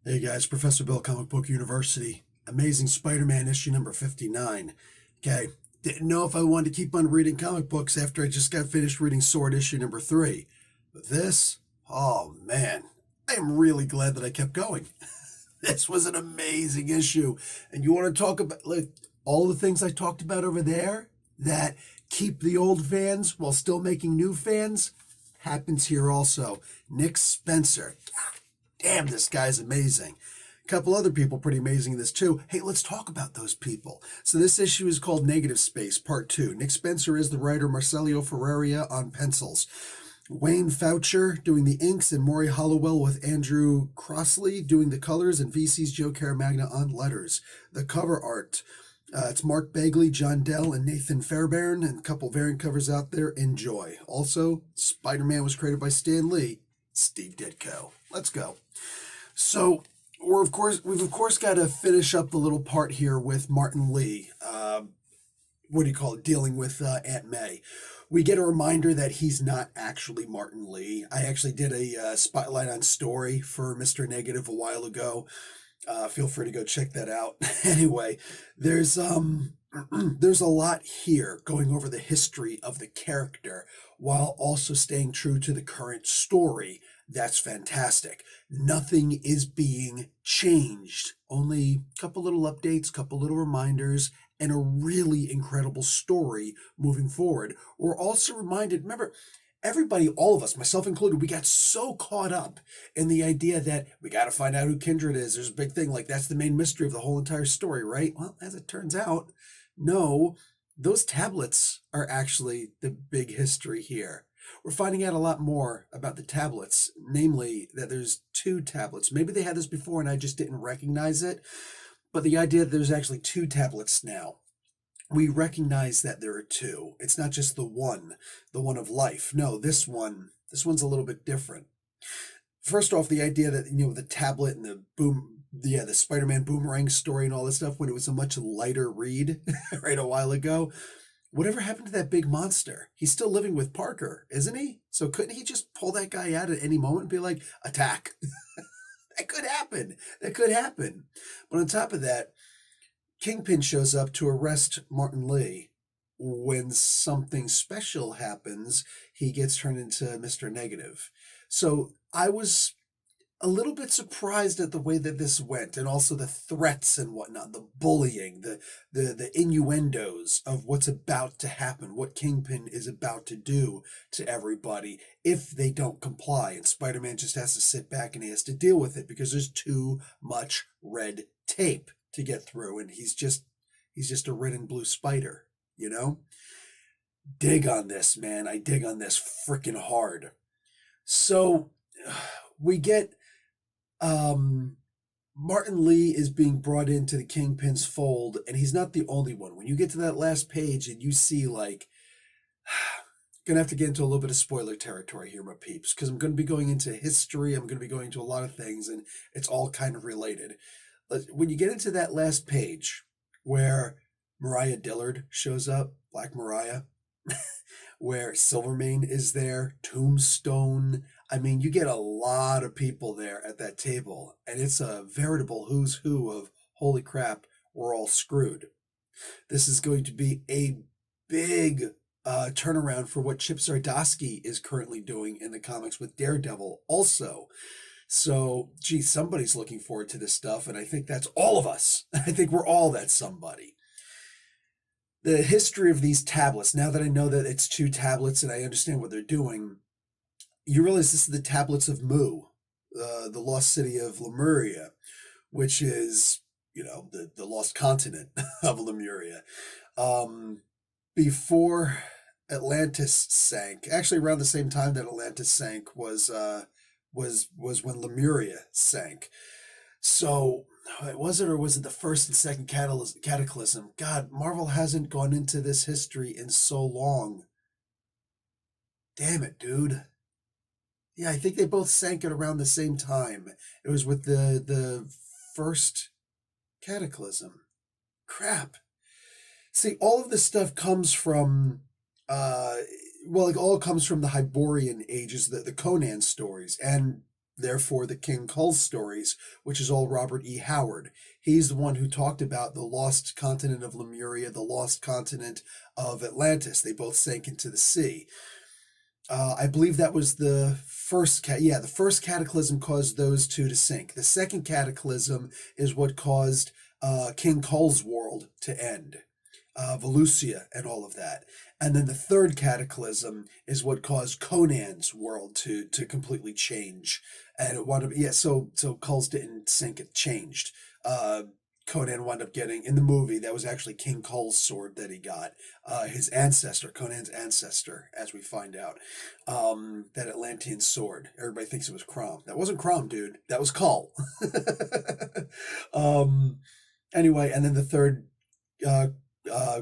Hey guys, Professor Bill, Comic Book University. Amazing Spider-Man issue number 59. Okay, didn't know if I wanted to keep on reading comic books after I just got finished reading Sword issue number 3. But this, oh man, I am really glad that I kept going. This was an amazing issue. And you want to talk about like all the things I talked about over there that keep the old fans while still making new fans? Happens here also. Nick Spencer. Damn, this guy's amazing. A couple other people pretty amazing in this too. Hey, let's talk about those people. So this issue is called Negative Space, Part 2. Nick Spencer is the writer, Marcelio Ferreira on pencils. Wayne Foucher doing the inks, and Maury Hollowell with Andrew Crossley doing the colors, and VC's Joe Caramagna on letters. The cover art. It's Mark Bagley, John Dell, and Nathan Fairbairn, and a couple variant covers out there. Enjoy. Also, Spider-Man was created by Stan Lee, Steve Ditko. Let's go. So we've of course got to finish up the little part here with Martin Lee. What do you call it? Dealing with Aunt May. We get a reminder that he's not actually Martin Lee. I actually did a spotlight on story for Mr. Negative a while ago. Feel free to go check that out. Anyway, there's there's a lot here going over the history of the character while also staying true to the current story. That's fantastic. Nothing is being changed. Only a couple little updates, couple little reminders, and a really incredible story moving forward. We're also reminded, remember, everybody, all of us, myself included, we got so caught up in the idea that we got to find out who Kindred is. There's a big thing, like that's the main mystery of the whole entire story, right? Well, as it turns out, no, those tablets are actually the big history here. We're finding out a lot more about the tablets, namely that there's two tablets. Maybe they had this before and I just didn't recognize it, but the idea that there's actually two tablets now. We recognize that there are two. It's not just the one of life. No, this one's a little bit different. First off, the idea that the tablet and the Spider-Man boomerang story and all this stuff when it was a much lighter read right a while ago. Whatever happened to that big monster? He's still living with Parker, isn't he? So couldn't he just pull that guy out at any moment and be like, attack? That could happen. That could happen. But on top of that, Kingpin shows up to arrest Martin Lee. When something special happens, he gets turned into Mr. Negative. So I was a little bit surprised at the way that this went, and also the threats and whatnot, the bullying, the innuendos of what's about to happen, what Kingpin is about to do to everybody if they don't comply. And Spider-Man just has to sit back and he has to deal with it because there's too much red tape to get through, and he's just a red and blue spider, you know? Dig on this, man. I dig on this freaking hard. So we get Martin Lee is being brought into the Kingpin's fold, and he's not the only one. When you get to that last page and you see, like, gonna have to get into a little bit of spoiler territory here, my peeps, because I'm gonna be going into history, I'm gonna be going into a lot of things, and it's all kind of related. When you get into that last page where Mariah Dillard shows up, Black Mariah, where Silvermane is there, Tombstone. I mean, you get a lot of people there at that table, and it's a veritable who's who of holy crap, we're all screwed. This is going to be a big turnaround for what Chip Zdarsky is currently doing in the comics with Daredevil also. So, gee, somebody's looking forward to this stuff, and I think that's all of us. I think we're all that somebody. The history of these tablets, now that I know that it's two tablets and I understand what they're doing, you realize this is the tablets of Mu, the lost city of Lemuria, which is, the lost continent of Lemuria. Before Atlantis sank, actually around the same time that Atlantis sank was when Lemuria sank. So, was it the first and second cataclysm? God, Marvel hasn't gone into this history in so long. Damn it, dude. Yeah, I think they both sank at around the same time. It was with the first cataclysm. Crap. See, all of this stuff comes from it all comes from the Hyborian ages, the Conan stories, and therefore the King Kull stories, which is all Robert E. Howard. He's the one who talked about the lost continent of Lemuria, the lost continent of Atlantis. They both sank into the sea. I believe that was the first the first cataclysm caused those two to sink. The second cataclysm is what caused King Kull's world to end, Volusia and all of that. And then the third cataclysm is what caused Conan's world to completely change. And it wound up, so Kull's didn't sink, it changed. Conan wound up getting, in the movie, that was actually King Kull's sword that he got. His ancestor, Conan's ancestor, as we find out. That Atlantean sword. Everybody thinks it was Crom. That wasn't Crom, dude. That was Kull. Anyway, and then the third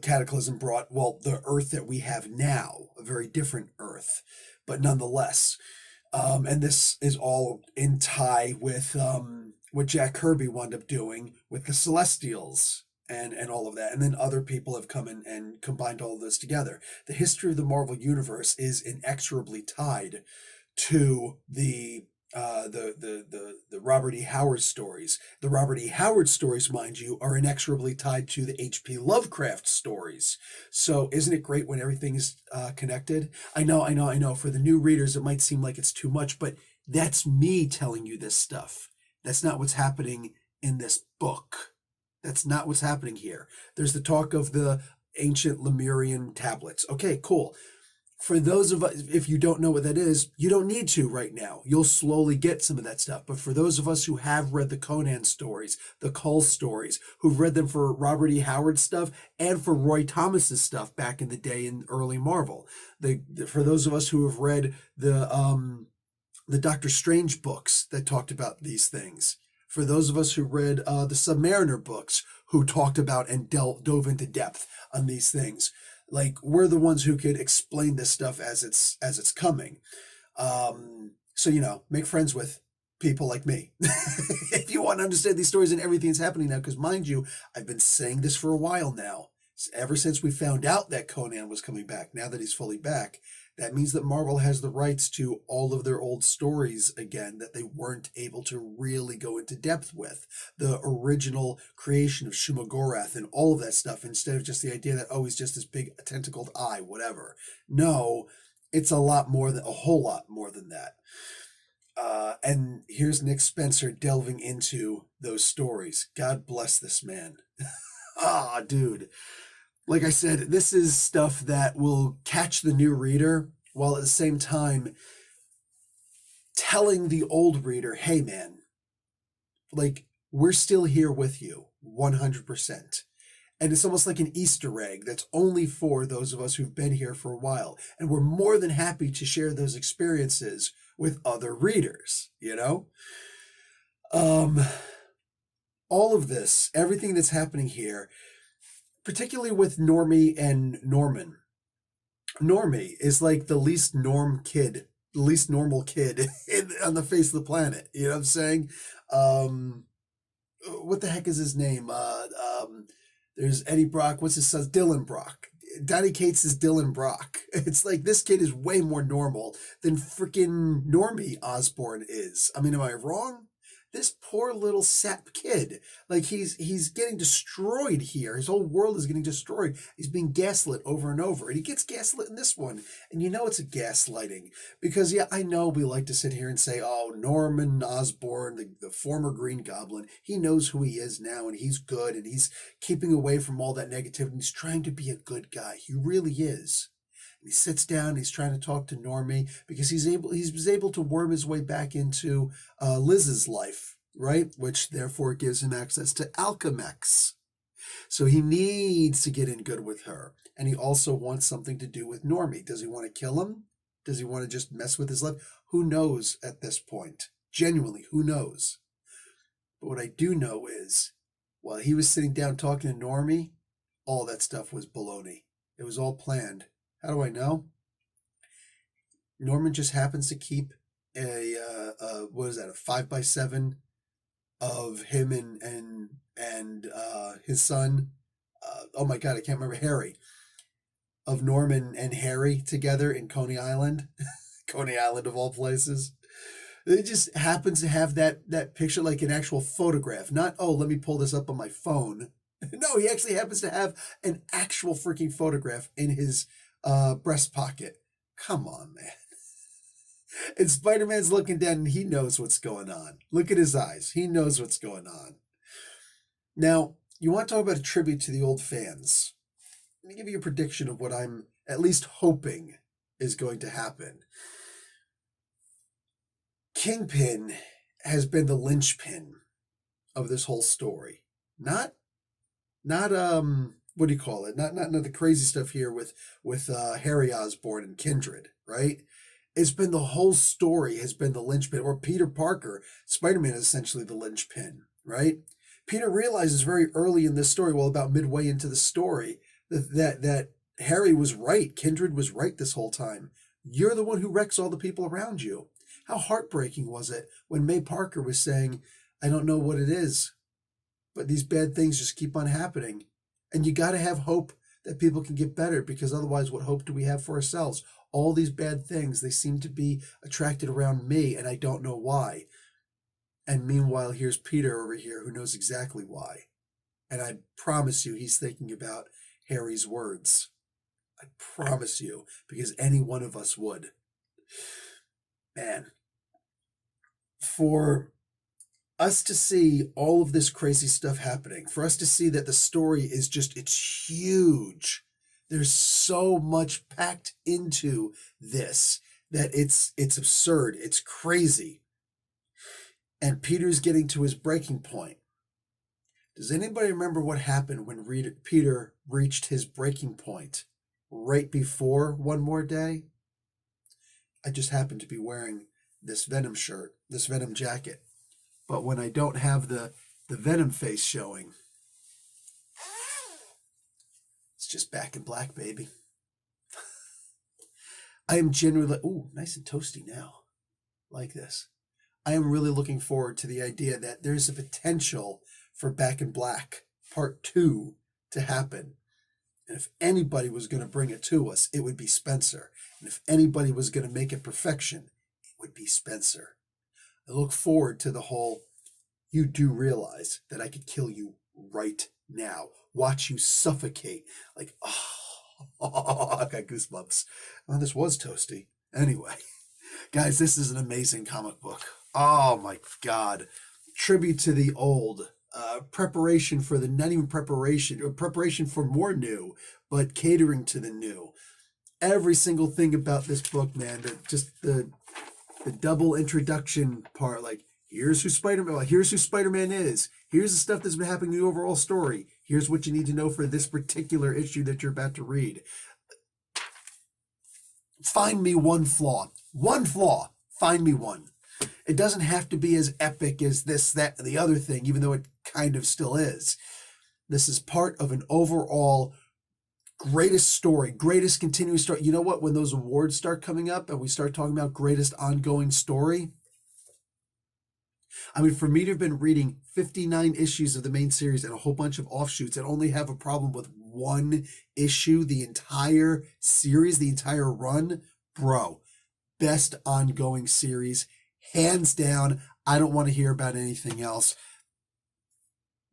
cataclysm brought, well, the Earth that we have now, a very different Earth, but nonetheless. And this is all in tie with what Jack Kirby wound up doing with the Celestials and all of that. And then other people have come in and combined all of this together. The history of the Marvel Universe is inexorably tied to the Robert E. Howard stories. The Robert E. Howard stories, mind you, are inexorably tied to the H.P. Lovecraft stories. So isn't it great when everything is connected? I know. For the new readers, it might seem like it's too much, but that's me telling you this stuff. That's not what's happening in this book. That's not what's happening here. There's the talk of the ancient Lemurian tablets. Okay, cool. For those of us, if you don't know what that is, you don't need to right now. You'll slowly get some of that stuff. But for those of us who have read the Conan stories, the Kull stories, who've read them for Robert E. Howard stuff and for Roy Thomas's stuff back in the day in early Marvel, for those of us who have read the Doctor Strange books that talked about these things, for those of us who read the Submariner books who talked about and dove into depth on these things, like, we're the ones who could explain this stuff as it's coming. So, make friends with people like me if you want to understand these stories and everything that's happening now. Because mind you, I've been saying this for a while now, ever since we found out that Conan was coming back. Now that he's fully back, that means that Marvel has the rights to all of their old stories again that they weren't able to really go into depth with. The original creation of Shumagorath and all of that stuff, instead of just the idea that, oh, he's just this big tentacled eye, whatever. No, it's a whole lot more than that. And here's Nick Spencer delving into those stories. God bless this man. Dude. Like I said, this is stuff that will catch the new reader while at the same time telling the old reader, hey man, like, we're still here with you 100%. And it's almost like an Easter egg that's only for those of us who've been here for a while. And we're more than happy to share those experiences with other readers, All of this, everything that's happening here, particularly with Normie and Norman. Normie is like the least normal kid on the face of the planet. You know what I'm saying? What the heck is his name? There's Eddie Brock. What's his son? Dylan Brock. Donny Cates is Dylan Brock. It's like this kid is way more normal than freaking Normie Osborn is. I mean, am I wrong? This poor little sap kid, like, he's getting destroyed here. His whole world is getting destroyed. He's being gaslit over and over, and he gets gaslit in this one. And it's a gaslighting because, yeah, I know we like to sit here and say, oh, Norman Osborn, the former Green Goblin, he knows who he is now, and he's good, and he's keeping away from all that negativity. He's trying to be a good guy. He really is. He sits down, he's trying to talk to Normie because he was able to worm his way back into Liz's life, right? Which therefore gives him access to Alchemex. So he needs to get in good with her. And he also wants something to do with Normie. Does he want to kill him? Does he want to just mess with his life? Who knows at this point? Genuinely, who knows? But what I do know is, while he was sitting down talking to Normie, all that stuff was baloney. It was all planned. How do I know? Norman just happens to keep a 5x7 of him and his son. Oh my God, I can't remember, Harry. Of Norman and Harry together in Coney Island. Coney Island of all places. It just happens to have that picture, like an actual photograph. Not, oh, let me pull this up on my phone. No, he actually happens to have an actual freaking photograph in his breast pocket. Come on, man. And Spider-Man's looking down and he knows what's going on. Look at his eyes. He knows what's going on. Now, you want to talk about a tribute to the old fans. Let me give you a prediction of what I'm at least hoping is going to happen. Kingpin has been the linchpin of this whole story. Not what do you call it? Not the crazy stuff here with Harry Osborn and Kindred, right? It's been the whole story has been the linchpin, or Peter Parker, Spider-Man is essentially the linchpin, right? Peter realizes very early in this story, well, about midway into the story, that Harry was right. Kindred was right this whole time. You're the one who wrecks all the people around you. How heartbreaking was it when May Parker was saying, I don't know what it is, but these bad things just keep on happening. And you got to have hope that people can get better, because otherwise what hope do we have for ourselves? All these bad things, they seem to be attracted around me, and I don't know why. And meanwhile, here's Peter over here who knows exactly why. And I promise you, he's thinking about Harry's words. I promise you, because any one of us would. Man, for us to see all of this crazy stuff happening, for us to see that the story is just, it's huge. There's so much packed into this that it's absurd. It's crazy. And Peter's getting to his breaking point. Does anybody remember what happened when Peter reached his breaking point right before One More Day? I just happened to be wearing this Venom shirt, this Venom jacket. But when I don't have the Venom face showing, it's just Back in Black, baby. I am genuinely, ooh, nice and toasty now, like this. I am really looking forward to the idea that there's a potential for Back in Black Part 2 to happen. And if anybody was going to bring it to us, it would be Spencer. And if anybody was going to make it perfection, it would be Spencer. I look forward to the whole, you do realize that I could kill you right now. Watch you suffocate. Like, oh, I got goosebumps. Oh, this was toasty. Anyway, guys, this is an amazing comic book. Oh my God. Tribute to the old. Preparation for the, not even preparation, or preparation for more new, but catering to the new. Every single thing about this book, man, just the double introduction part, like, here's who Spider-Man is. Here's the stuff that's been happening in the overall story. Here's what you need to know for this particular issue that you're about to read. Find me one flaw. One flaw. Find me one. It doesn't have to be as epic as this, that, and the other thing, even though it kind of still is. This is part of an overall greatest story, greatest continuing story. You know what? When those awards start coming up and we start talking about greatest ongoing story, I mean, for me to have been reading 59 issues of the main series and a whole bunch of offshoots and only have a problem with one issue, the entire series, the entire run, bro, best ongoing series, hands down. I don't want to hear about anything else.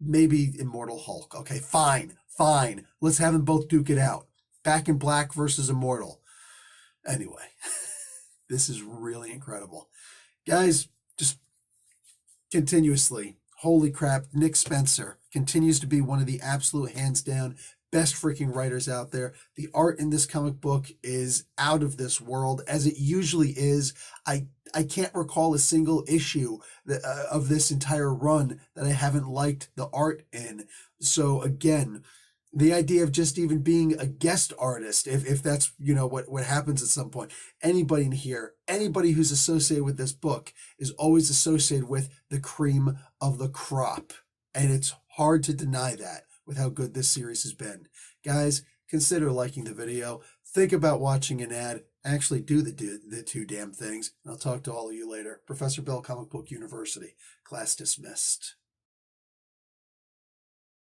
Maybe Immortal Hulk. Okay, fine. Let's have them both duke it out. Back in Black versus Immortal. Anyway, this is really incredible. Guys, just continuously, holy crap, Nick Spencer continues to be one of the absolute hands down best freaking writers out there. The art in this comic book is out of this world, as it usually is. I can't recall a single issue of this entire run that I haven't liked the art in. So again, the idea of just even being a guest artist, if that's, you know, what happens at some point, anybody in here, anybody who's associated with this book is always associated with the cream of the crop. And it's hard to deny that with how good this series has been. Guys, consider liking the video. Think about watching an ad. Actually do the two damn things. And I'll talk to all of you later. Professor Bell, Comic Book University. Class dismissed.